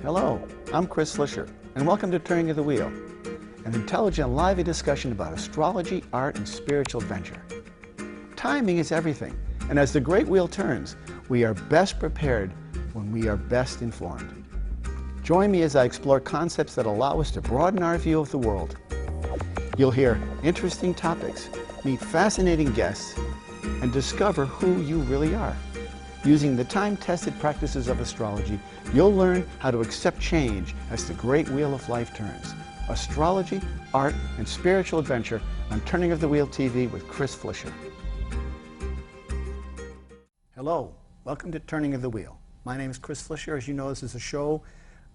Hello, I'm Chris Flisher, and welcome to Turning of the Wheel, an intelligent, lively discussion about astrology, art, and spiritual adventure. Timing is everything, and as the great wheel turns, we are best prepared when we are best informed. Join me as I explore concepts that allow us to broaden our view of the world. You'll hear interesting topics, meet fascinating guests, and discover who you really are. Using the time-tested practices of astrology, you'll learn how to accept change as the great wheel of life turns. Astrology, art, and spiritual adventure on Turning of the Wheel TV with Chris Flisher. Hello, welcome to Turning of the Wheel. My name is Chris Flisher. As you know, this is a show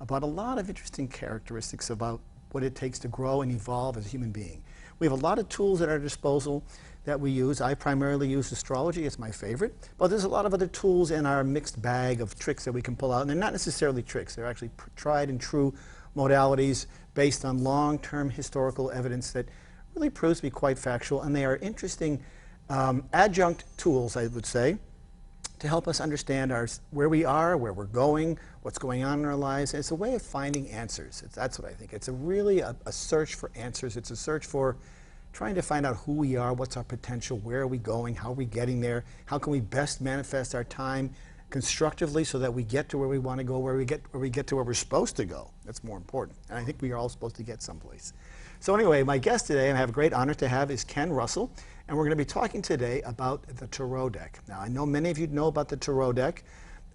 about a lot of interesting characteristics about what it takes to grow and evolve as a human being. We have a lot of tools at our disposal that we use. I primarily use astrology, it's my favorite, but there's a lot of other tools in our mixed bag of tricks that we can pull out, and they're not necessarily tricks, they're actually tried and true modalities based on long-term historical evidence that really proves to be quite factual, and they are interesting adjunct tools, I would say, to help us understand where we are, where we're going, what's going on in our lives. And it's a way of finding answers. That's what I think. It's really a search for answers. It's a search for trying to find out who we are, what's our potential, where are we going, how are we getting there, how can we best manifest our time constructively so that we get to where we want to go, where we get to where we're supposed to go. That's more important. And I think we are all supposed to get someplace. So anyway, my guest today, and I have a great honor to have, is Ken Russell, and we're going to be talking today about the Tarot deck. Now, I know many of you know about the Tarot deck.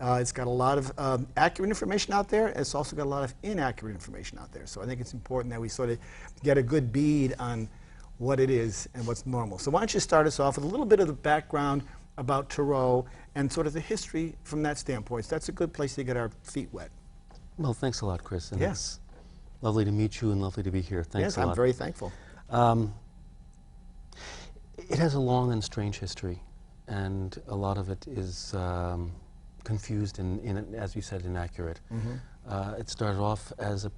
It's got a lot of accurate information out there. It's also got a lot of inaccurate information out there. So I think it's important that we sort of get a good bead on what it is and what's normal. So why don't you start us off with a little bit of the background about Tarot and sort of the history from that standpoint. So that's a good place to get our feet wet. Well, thanks a lot, Chris. And yes. It's lovely to meet you and lovely to be here. Thanks a lot. Yes, I'm very thankful. It has a long and strange history, and a lot of it is confused and, as you said, inaccurate. Mm-hmm. It started off as a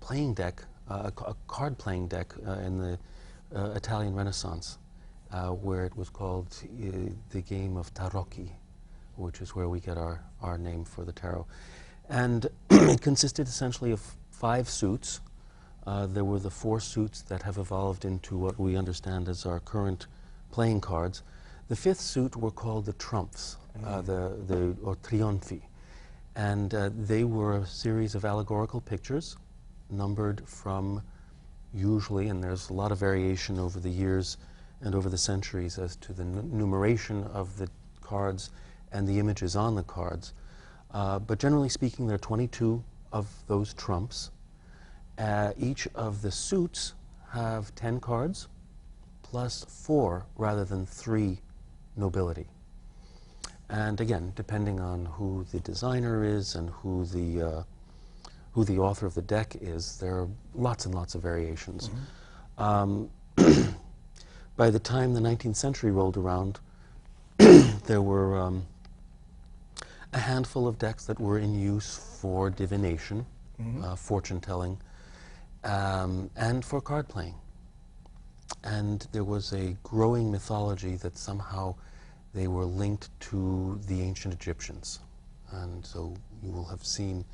playing deck, a card playing deck in the Italian Renaissance, where it was called the game of tarocchi, which is where we get our name for the tarot. And it consisted essentially of 5 suits. There were the 4 suits that have evolved into what we understand as our current playing cards. The 5th suit were called the trumps, or trionfi. And they were a series of allegorical pictures numbered from usually, and there's a lot of variation over the years and over the centuries as to the numeration of the cards and the images on the cards. But generally speaking, there are 22 of those trumps. Each of the suits have 10 cards plus 4 rather than 3 nobility. And again, depending on who the designer is and who the author of the deck is, there are lots and lots of variations. Mm-hmm. By the time the 19th century rolled around, there were a handful of decks that were in use for divination, mm-hmm. Fortune telling, and for card playing. And there was a growing mythology that somehow they were linked to the ancient Egyptians. And so you will have seen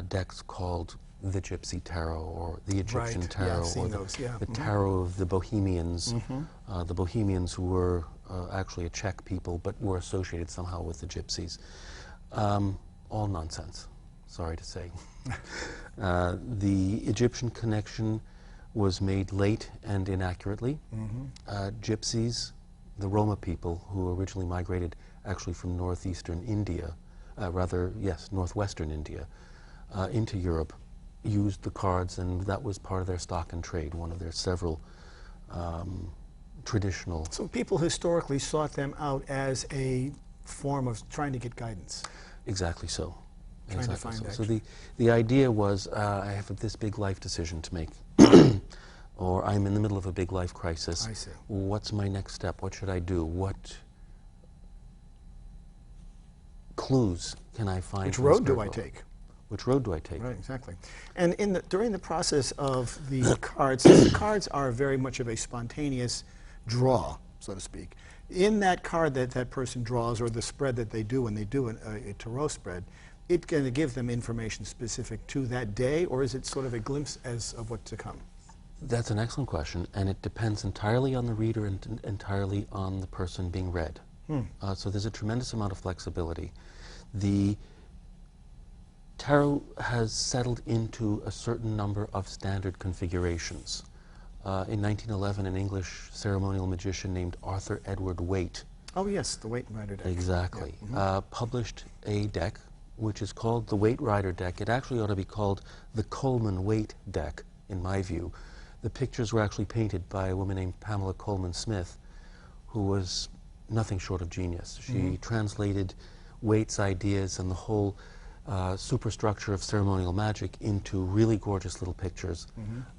decks called the Gypsy Tarot or the Egyptian Tarot, or the Tarot of the Bohemians. Mm-hmm. The Bohemians who were actually a Czech people but were associated somehow with the Gypsies. All nonsense, sorry to say. The Egyptian connection was made late and inaccurately. Mm-hmm. Gypsies, the Roma people who originally migrated actually from northeastern India, northwestern India, into Europe, used the cards, and that was part of their stock and trade, one of their several traditional... So people historically sought them out as a form of trying to get guidance. Exactly so. Trying to find so the idea was, I have this big life decision to make, or I'm in the middle of a big life crisis. I see. What's my next step? What should I do? What clues can I find? Which road do I take? Which road do I take? Right, exactly. And during the process of the cards, the cards are very much of a spontaneous draw, so to speak. In that card that that person draws, or the spread that they do when they do a tarot spread, it's going to give them information specific to that day, or is it sort of a glimpse of what's to come? That's an excellent question, and it depends entirely on the reader and entirely on the person being read. So there's a tremendous amount of flexibility. The tarot has settled into a certain number of standard configurations. In 1911, an English ceremonial magician named Arthur Edward Waite. Oh yes, the Waite Rider deck. Exactly. Yeah. Published a deck which is called the Waite Rider deck. It actually ought to be called the Coleman Waite deck, in my view. The pictures were actually painted by a woman named Pamela Coleman Smith, who was nothing short of genius. She translated Waite's ideas and the whole superstructure of ceremonial magic into really gorgeous little pictures,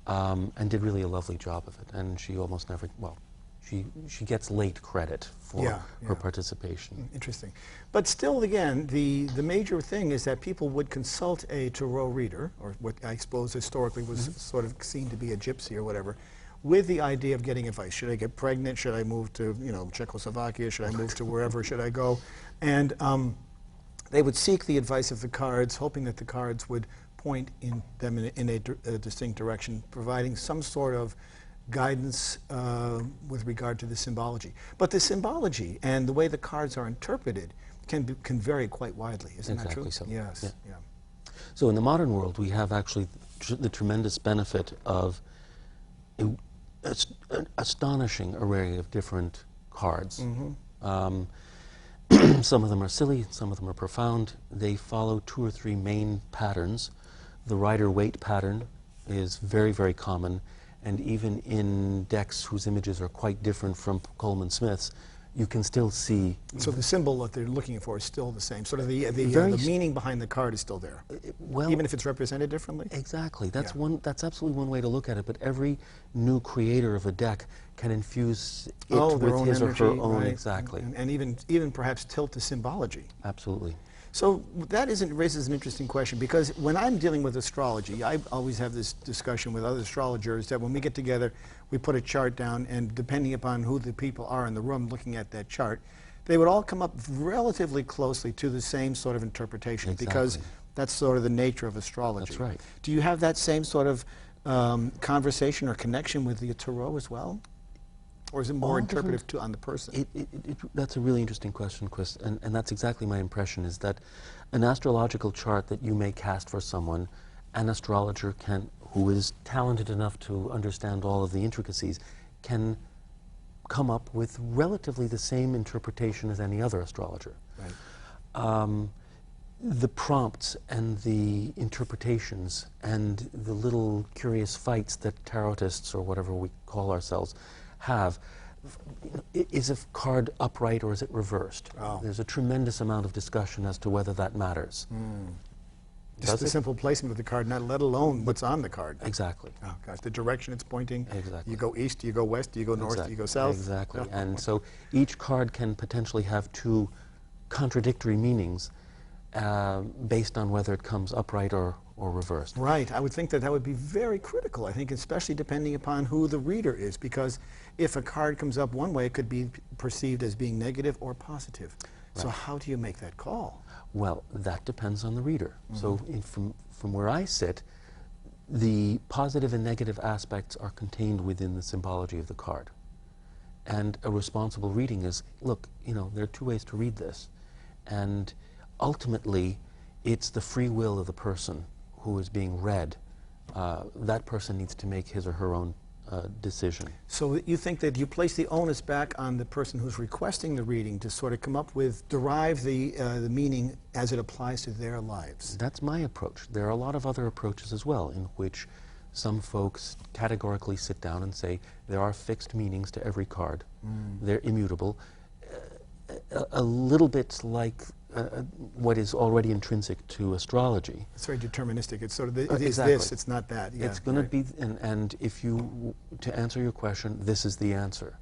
and did really a lovely job of it. And she almost never, well, she gets late credit for her participation. Interesting. But still, again, the major thing is that people would consult a tarot reader, or what I suppose historically was sort of seen to be a gypsy or whatever, with the idea of getting advice. Should I get pregnant? Should I move to, you know, Czechoslovakia? Should I move to wherever should I go? And they would seek the advice of the cards, hoping that the cards would point them in a distinct direction, providing some sort of guidance with regard to the symbology. But the symbology and the way the cards are interpreted can vary quite widely, isn't that true? Exactly so. Yes. Yeah. So in the modern world, we have actually the tremendous benefit of an astonishing array of different cards. Some of them are silly, some of them are profound. They follow 2 or 3 main patterns. The Rider-Waite pattern is very, very common, and even in decks whose images are quite different from Coleman Smith's, you can still see. So the symbol that they're looking for is still the same. Sort of the meaning behind the card is still there, well, even if it's represented differently. Exactly. That's That's absolutely one way to look at it. But every new creator of a deck can infuse it with his or her own. Right. Exactly. And even perhaps tilt the symbology. Absolutely. So that raises an interesting question, because when I'm dealing with astrology, I always have this discussion with other astrologers that when we get together, we put a chart down, and depending upon who the people are in the room looking at that chart, they would all come up relatively closely to the same sort of interpretation, because that's sort of the nature of astrology. That's right. Do you have that same sort of conversation or connection with the tarot as well? Or is it more interpretive on the person? That's a really interesting question, Chris, and that's exactly my impression, is that an astrological chart that you may cast for someone, an astrologer who is talented enough to understand all of the intricacies, can come up with relatively the same interpretation as any other astrologer. Right. The prompts and the interpretations and the little curious fights that tarotists, or whatever we call ourselves, have. Is a card upright or is it reversed? There's a tremendous amount of discussion as to whether that matters. Just the simple placement of the card, not let alone what's on the card. Exactly. Oh gosh, the direction it's pointing. Exactly. You go east, you go west, you go north, you go south. Exactly. And so each card can potentially have 2 contradictory meanings based on whether it comes upright or reversed. Right. I would think that would be very critical, I think, especially depending upon who the reader is, because if a card comes up one way, it could be perceived as being negative or positive. Right. So how do you make that call? Well, that depends on the reader. So from where I sit, the positive and negative aspects are contained within the symbology of the card. And a responsible reading is, look, you know, there are 2 ways to read this. And ultimately, it's the free will of the person who is being read. That person needs to make his or her own decision. So you think that you place the onus back on the person who's requesting the reading to sort of come up with, derive the meaning as it applies to their lives? That's my approach. There are a lot of other approaches as well, in which some folks categorically sit down and say there are fixed meanings to every card. They're immutable. A little bit like what is already intrinsic to astrology. It's very deterministic. It's sort of, it is this, it's not that. Yeah, it's going to be, and if you, to answer your question, this is the answer.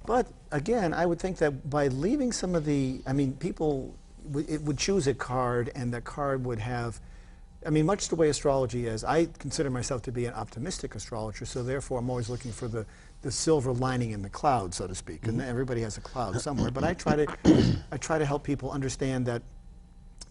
But again, I would think that by leaving some of the, I mean, people would choose a card, and the card would have I mean, much the way astrology is, I consider myself to be an optimistic astrologer, so therefore I'm always looking for the silver lining in the cloud, so to speak. And everybody has a cloud somewhere. But I try to help people understand that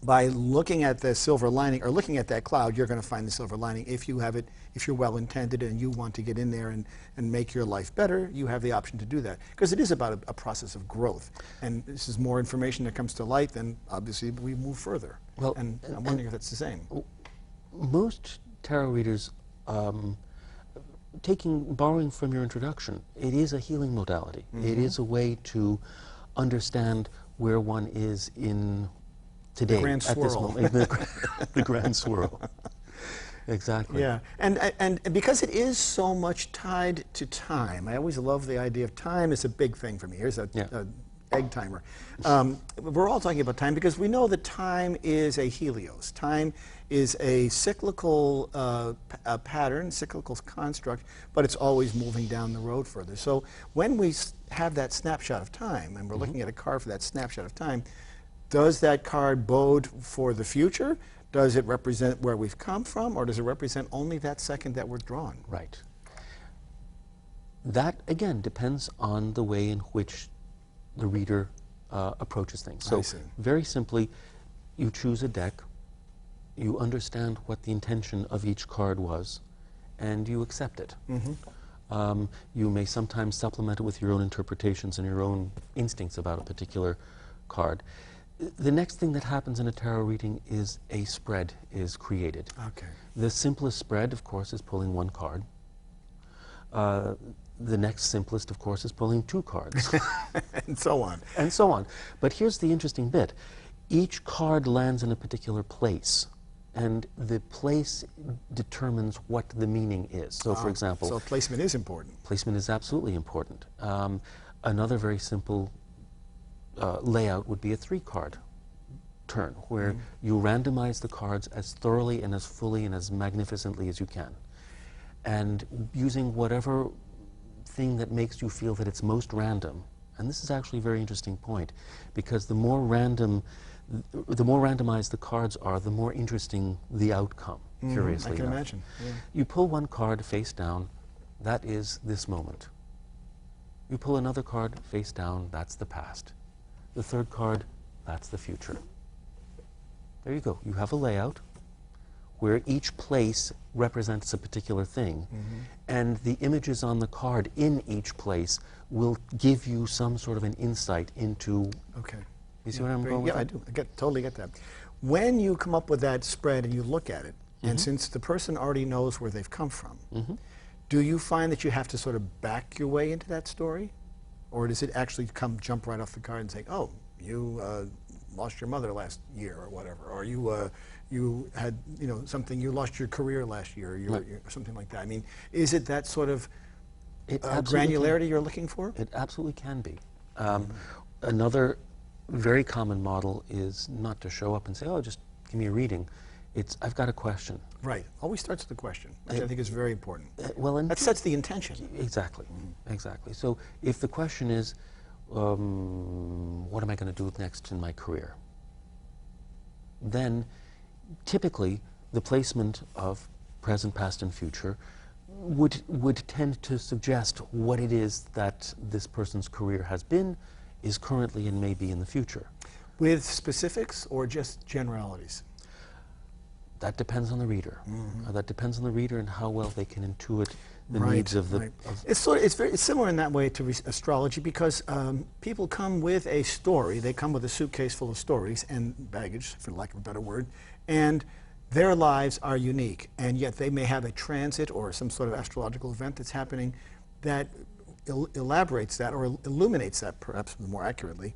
by looking at the silver lining, or looking at that cloud, you're going to find the silver lining. If you have it, if you're well intended and you want to get in there and make your life better, you have the option to do that. Because it is about a process of growth. And this is more information that comes to light, then obviously we move further. Well, and I'm wondering if that's the same. Most tarot readers, borrowing from your introduction, it is a healing modality. It is a way to understand where one is in today, the grand swirl. At this moment, the grand swirl. Exactly. Yeah, and because it is so much tied to time, I always love the idea of time is a big thing for me. Here's a egg timer. We're all talking about time because we know that time is a helios. Time is a cyclical pattern, cyclical construct, but it's always moving down the road further. So when we have that snapshot of time, and we're looking at a card for that snapshot of time, does that card bode for the future? Does it represent where we've come from, or does it represent only that second that we're drawn? Right. That, again, depends on the way in which the reader approaches things. So, very simply, you choose a deck, you understand what the intention of each card was, and you accept it. You may sometimes supplement it with your own interpretations and your own instincts about a particular card. The next thing that happens in a tarot reading is a spread is created. Okay. The simplest spread, of course, is pulling one card. The next simplest, of course, is pulling two cards. And so on. And so on. But here's the interesting bit. Each card lands in a particular place, and the place determines what the meaning is. So, for example... So placement is important. Placement is absolutely important. Another very simple layout would be a three-card turn, where you randomize the cards as thoroughly and as fully and as magnificently as you can. And using whatever thing that makes you feel that it's most random, and this is actually a very interesting point, because the more randomized the cards are, the more interesting the outcome, curiously enough. I can imagine. Yeah. You pull one card face down, that is this moment. You pull another card face down, that's the past. The third card, that's the future. There you go. You have a layout where each place represents a particular thing, and the images on the card in each place will give you some sort of an insight into... Okay. You see what I'm going with? Yeah, I do. Totally get that. When you come up with that spread and you look at it, and since the person already knows where they've come from, do you find that you have to sort of back your way into that story? Or does it actually jump right off the card and say, oh, you lost your mother last year or whatever, or you had, something, you lost your career last year, or something like that. I mean, is it that sort of granularity you're looking for? It absolutely can be. Another very common model is not to show up and say, oh, just give me a reading. It's, I've got a question. Right. Always starts with a question, which I think is very important. Well, that sets the intention. Exactly. Exactly. So if the question is, what am I going to do next in my career? Then typically the placement of present, past, and future would tend to suggest what it is that this person's career has been, is currently, and may be in the future. With specifics or just generalities? That depends on the reader. That depends on the reader and how well they can intuit the needs of the... It's similar in that way to astrology, because people come with a story. They come with a suitcase full of stories and baggage, for lack of a better word, and their lives are unique, and yet they may have a transit or some sort of astrological event that's happening that elaborates that or illuminates that, perhaps more accurately,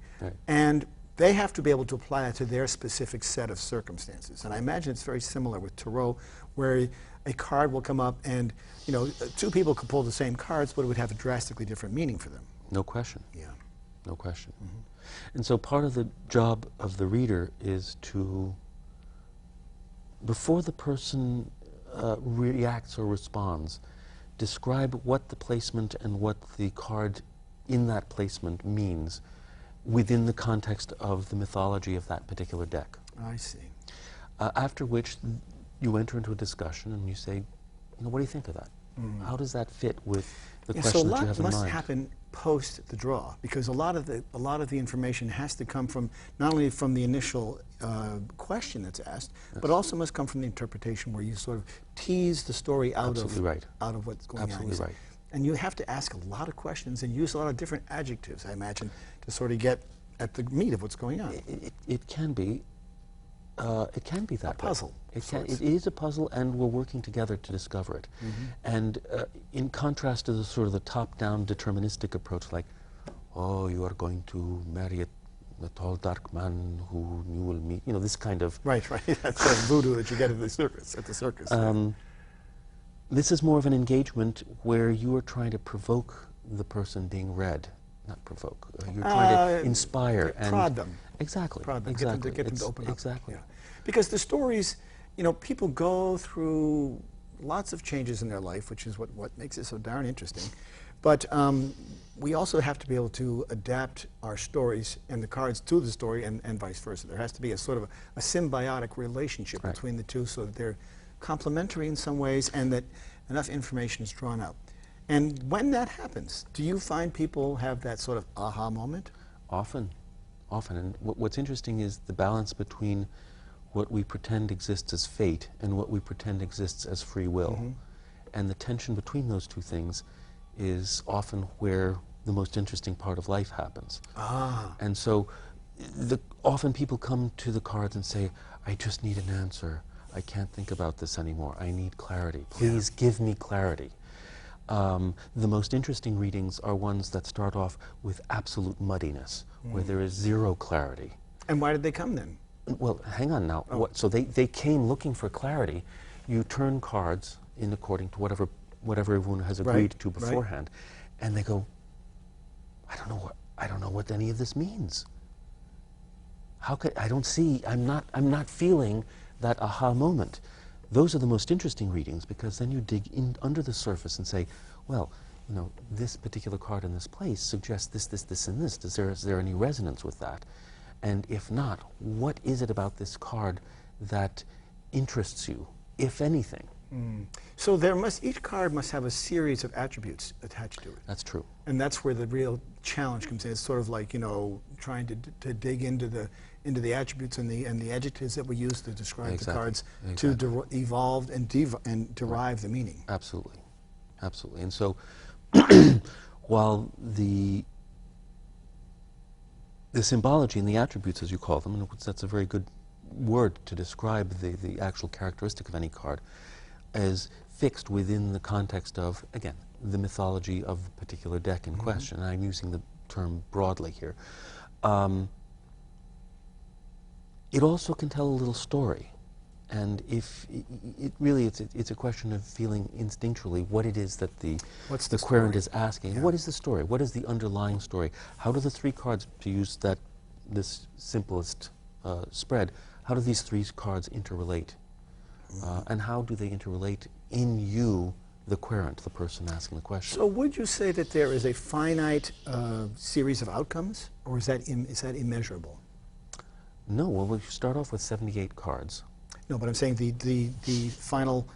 and they have to be able to apply that to their specific set of circumstances. And I imagine it's very similar with tarot, where a card will come up and, two people could pull the same cards, but it would have a drastically different meaning for them. No question. Yeah. No question. And so part of the job of the reader is to, before the person reacts or responds, describe what the placement and what the card in that placement means within the context of the mythology of that particular deck. I see. After which, you enter into a discussion and you say, you know, what do you think of that? How does that fit with the Yeah, so a question that lot you have in must mind? happen post the draw, because a lot of the information has to come from not only from the initial question that's asked, but also must come from the interpretation, where you sort of tease the story out Absolutely right. out of what's going on. Absolutely right. And you have to ask a lot of questions and use a lot of different adjectives, I imagine, to sort of get at the meat of what's going on. It can be. It can be that A puzzle. It is a puzzle, and we're working together to discover it. And in contrast to the sort of the top-down deterministic approach, like, oh, you are going to marry a tall, dark man who you will meet, you know, this kind of... Right. That's that voodoo that you get at the circus. This is more of an engagement where you are trying to provoke the person being read. Not provoke. You're trying to inspire and prod them. Exactly. Prod them. Exactly. Get them to open up. Exactly. Yeah. Because the stories, you know, people go through lots of changes in their life, which is what makes it so darn interesting. But we also have to be able to adapt our stories and the cards to the story, and vice versa. There has to be a sort of a symbiotic relationship between the two, so that they're complementary in some ways and that enough information is drawn out. And when that happens, do you find people have that sort of aha moment? Often. And what's interesting is the balance between what we pretend exists as fate and what we pretend exists as free will. And the tension between those two things is often where the most interesting part of life happens. And so often people come to the cards and say, I just need an answer. I can't think about this anymore. I need clarity. Please give me clarity. The most interesting readings are ones that start off with absolute muddiness, where there is zero clarity. And why did they come then? Well, hang on now. So they came looking for clarity. You turn cards in according to whatever everyone has agreed to beforehand, and they go, I don't know what any of this means. How could I don't see? I'm not feeling that aha moment. Those are the most interesting readings, because then you dig in under the surface and say, well, you know, this particular card in this place suggests this, and this. Is there any resonance with that? And if not, what is it about this card that interests you, if anything? So each card must have a series of attributes attached to it. That's true. And that's where the real challenge comes in. It's sort of like, you know, trying to dig into the attributes and the adjectives that we use to describe the cards to evolve and derive the meaning. Absolutely. And so while the symbology and the attributes, as you call them, and that's a very good word to describe the actual characteristic of any card, is fixed within the context of, again, the mythology of the particular deck in question. And I'm using the term broadly here. It also can tell a little story. And if it's a question of feeling instinctually what it is that the querent is asking. What is the story? What is the underlying story? How do the three cards, to use this simplest spread, how do these three cards interrelate? And how do they interrelate in you, the querent, the person asking the question? So would you say that there is a finite series of outcomes, or is that immeasurable? No, well, we start off with 78 cards. No, but I'm saying the final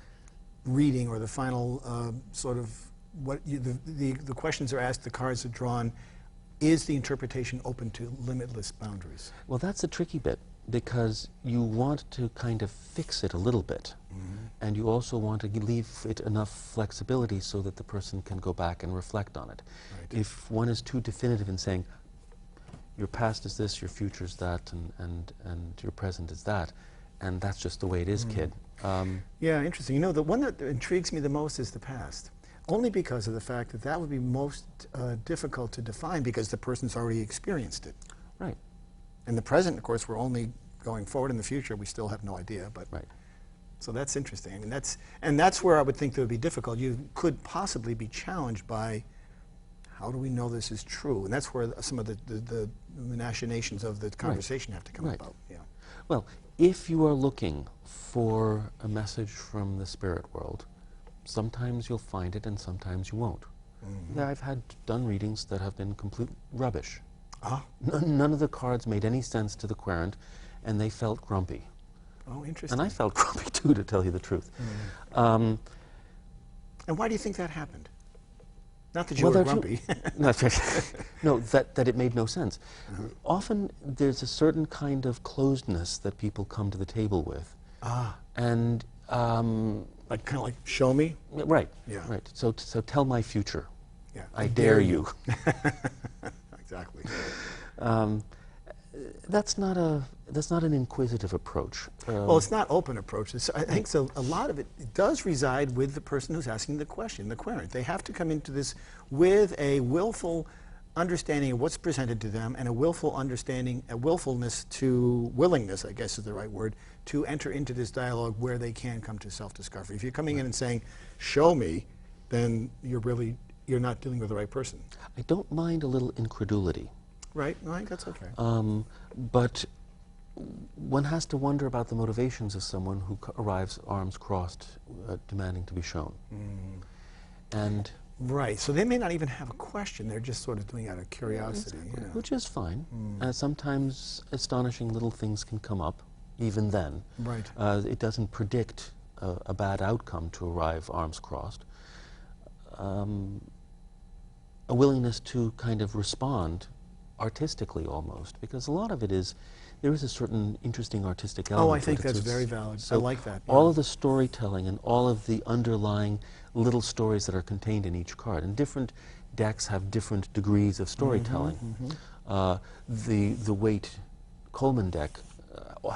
reading, or the final sort of the questions are asked, the cards are drawn. Is the interpretation open to limitless boundaries? Well, that's the tricky bit, because you want to kind of fix it a little bit, and you also want to leave it enough flexibility so that the person can go back and reflect on it. If one is too definitive in saying, your past is this, your future is that, and your present is that, and that's just the way it is, kid. Yeah, interesting. You know, the one that intrigues me the most is the past, only because of the fact that that would be most difficult to define, because the person's already experienced it. Right. In the present, of course, we're only going forward. In the future, we still have no idea. But so that's interesting. I mean, that's where I would think that would be difficult. You could possibly be challenged by, how do we know this is true? And that's where some of the machinations of the conversation have to come about. Yeah. Well, if you are looking for a message from the spirit world, sometimes you'll find it and sometimes you won't. Yeah, I've done readings that have been complete rubbish. None of the cards made any sense to the querent, and they felt grumpy. Oh, interesting. And I felt grumpy too, to tell you the truth. And why do you think that happened? Not that you Well, were there are grumpy. no, that it made no sense. Often there's a certain kind of closedness that people come to the table with. And Like kind of like, show me? right, Yeah. right. So tell my future. Yeah. I dare you. Exactly. That's not an inquisitive approach. Well, it's not open approach. I think so. A lot of it does reside with the person who's asking the question, the querent. They have to come into this with a willful understanding of what's presented to them and a willful understanding, a willfulness to willingness, I guess is the right word, to enter into this dialogue where they can come to self-discovery. If you're coming in and saying, show me, then you're not dealing with the right person. I don't mind a little incredulity. Right? No, I think that's okay. But one has to wonder about the motivations of someone who arrives arms crossed, demanding to be shown. And right. So they may not even have a question. They're just sort of doing it out of curiosity. exactly, which is fine. Sometimes astonishing little things can come up, even then. Right. It doesn't predict a bad outcome to arrive arms crossed. A willingness to kind of respond artistically almost, because a lot of it is, there is a certain interesting artistic element. Oh, I think to it. that's very valid. So I like that. All of the storytelling and all of the underlying little stories that are contained in each card, and different decks have different degrees of storytelling. The Waite Coleman deck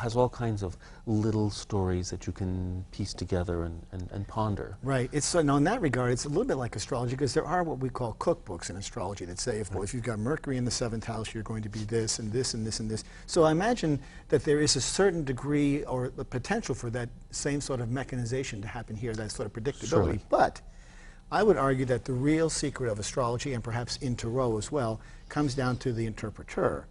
has all kinds of little stories that you can piece together and ponder. Right. It's so now in that regard, it's a little bit like astrology, because there are what we call cookbooks in astrology that say, if you've got Mercury in the 7th house, you're going to be this and this and this and this. So I imagine that there is a certain degree or the potential for that same sort of mechanization to happen here, that sort of predictability. Surely. But I would argue that the real secret of astrology, and perhaps in tarot as well, comes down to the interpreter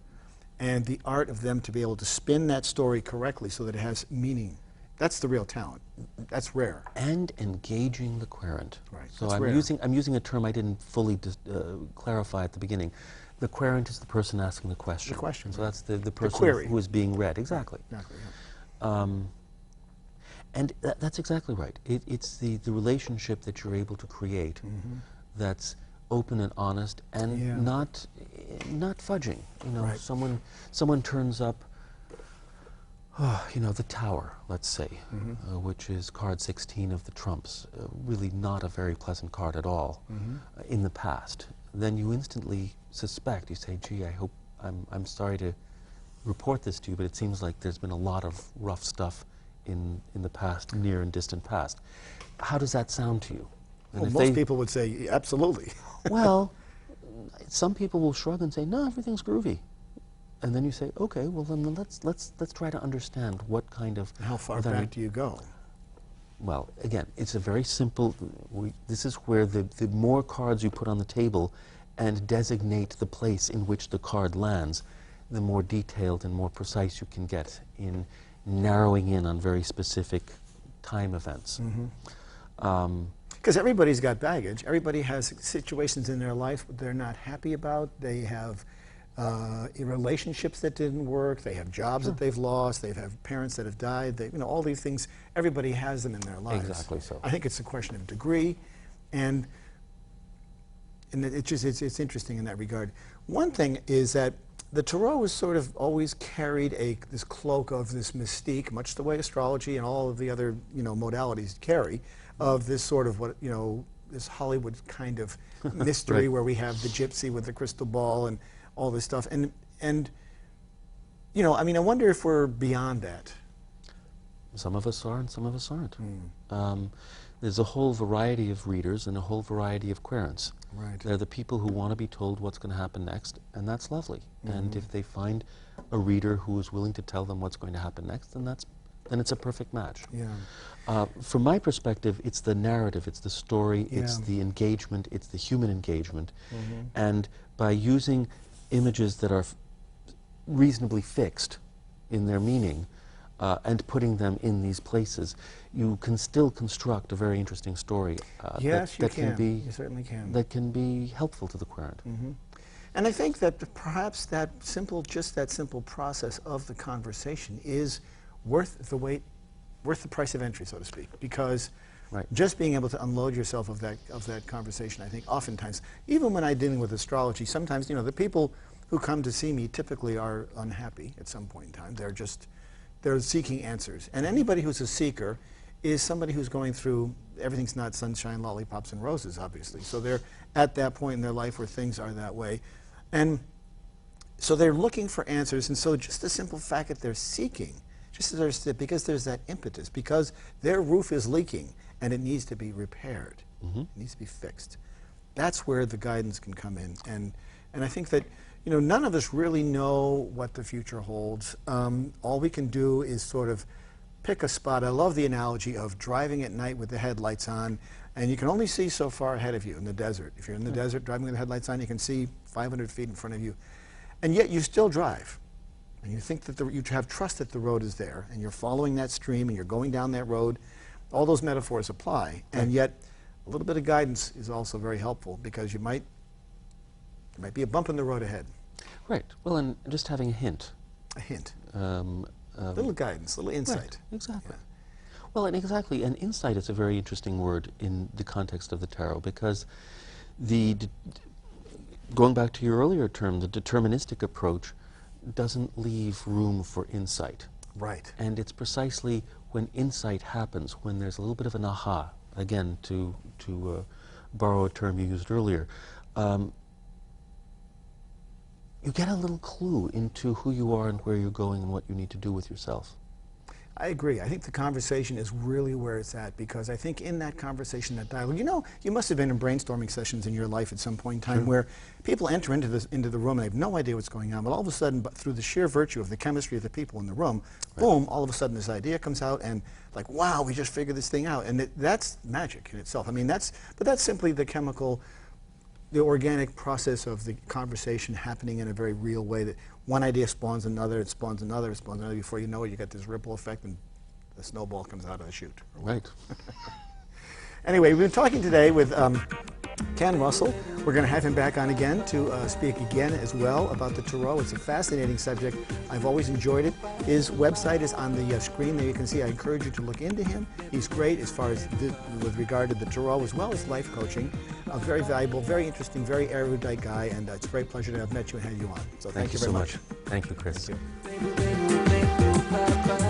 and the art of them to be able to spin that story correctly so that it has meaning. That's the real talent. That's rare. And engaging the querent. Right. So That's I'm rare. using a term I didn't fully clarify at the beginning. The querent is the person asking the question. The question. So that's the person query. who is being read. Exactly. Exactly. Yeah. And that's exactly right. It's the relationship that you're able to create that's open and honest and not fudging. You know, Right. someone turns up, you know, the Tower, let's say, which is card 16 of the trumps, really not a very pleasant card at all in the past. Then you instantly suspect, you say, gee, I'm sorry to report this to you, but it seems like there's been a lot of rough stuff in the past, near and distant past. How does that sound to you? And Well, if most people would say, absolutely. well, some people will shrug and say, no, everything's groovy. And then you say, okay, well then let's try to understand what kind of... How far back do you go? Well, again, it's a very simple... this is where the more cards you put on the table and designate the place in which the card lands, the more detailed and more precise you can get in narrowing in on very specific time events. Because everybody's got baggage. Everybody has situations in their life they're not happy about. They have relationships that didn't work. They have jobs that they've lost. They have parents that have died. They, you know, all these things. Everybody has them in their lives. Exactly so. I think it's a question of degree, and it's interesting in that regard. One thing is that the tarot has sort of always carried this cloak of this mystique, much the way astrology and all of the other, you know, modalities carry, of this sort of what, you know, this Hollywood kind of mystery Right. where we have the gypsy with the crystal ball and all this stuff. And you know, I mean, I wonder if we're beyond that. Some of us are and some of us aren't. There's a whole variety of readers and a whole variety of querents. Right. They're the people who want to be told what's going to happen next, and that's lovely. And if they find a reader who is willing to tell them what's going to happen next, then it's a perfect match. Yeah. From my perspective, it's the narrative, it's the story, it's Yeah. the engagement, it's the human engagement. And by using images that are reasonably fixed in their meaning, and putting them in these places, you can still construct a very interesting story Yes, you can be You certainly can. that can be helpful to the querent. And I think that perhaps just that simple process of the conversation is worth the wait, worth the price of entry, so to speak, because Right. just being able to unload yourself of that conversation, I think oftentimes, even when I'm dealing with astrology, sometimes, you know, the people who come to see me typically are unhappy at some point in time. They're seeking answers. And anybody who's a seeker is somebody who's going through, everything's not sunshine, lollipops, and roses, obviously. So they're at that point in their life where things are that way. And so they're looking for answers, and so just the simple fact that they're seeking, just as because there's that impetus, because their roof is leaking and it needs to be repaired, it needs to be fixed. That's where the guidance can come in, and I think that, you know, none of us really know what the future holds. All we can do is sort of pick a spot. I love the analogy of driving at night with the headlights on, and you can only see so far ahead of you in the desert. If you're in the desert driving with the headlights on, you can see 500 feet in front of you. And yet you still drive. And you think that you have trust that the road is there, and you're following that stream, and you're going down that road. All those metaphors apply. And yet a little bit of guidance is also very helpful, because there might be a bump in the road ahead. Right. Well, and just having a hint. A hint. Little guidance, little insight. Right. Exactly. Yeah. Well, and exactly, and insight is a very interesting word in the context of the tarot, because going back to your earlier term, the deterministic approach doesn't leave room for insight. Right. And it's precisely when insight happens, when there's a little bit of an aha, again, to borrow a term you used earlier, you get a little clue into who you are and where you're going and what you need to do with yourself. I agree. I think the conversation is really where it's at, because I think in that conversation, that dialogue, you know, you must have been in brainstorming sessions in your life at some point in time where people enter into the room and they have no idea what's going on, but all of a sudden, through the sheer virtue of the chemistry of the people in the room, boom, all of a sudden this idea comes out, and like, wow, we just figured this thing out. And that's magic in itself. I mean, that's simply the chemical, the organic process of the conversation happening in a very real way, that one idea spawns another, it spawns another, it spawns another. Before you know it, you get this ripple effect, and the snowball comes out of the chute. Right. Anyway, we've been talking today with Ken Russell. We're going to have him back on again to speak again as well about the Tarot. It's a fascinating subject. I've always enjoyed it. His website is on the screen there. You can see. I encourage you to look into him. He's great as far as with regard to the Tarot, as well as life coaching. Very valuable, very interesting, very erudite guy, and it's a great pleasure to have met you and had you on. So thank you very much. Thank you, Chris. Thank you.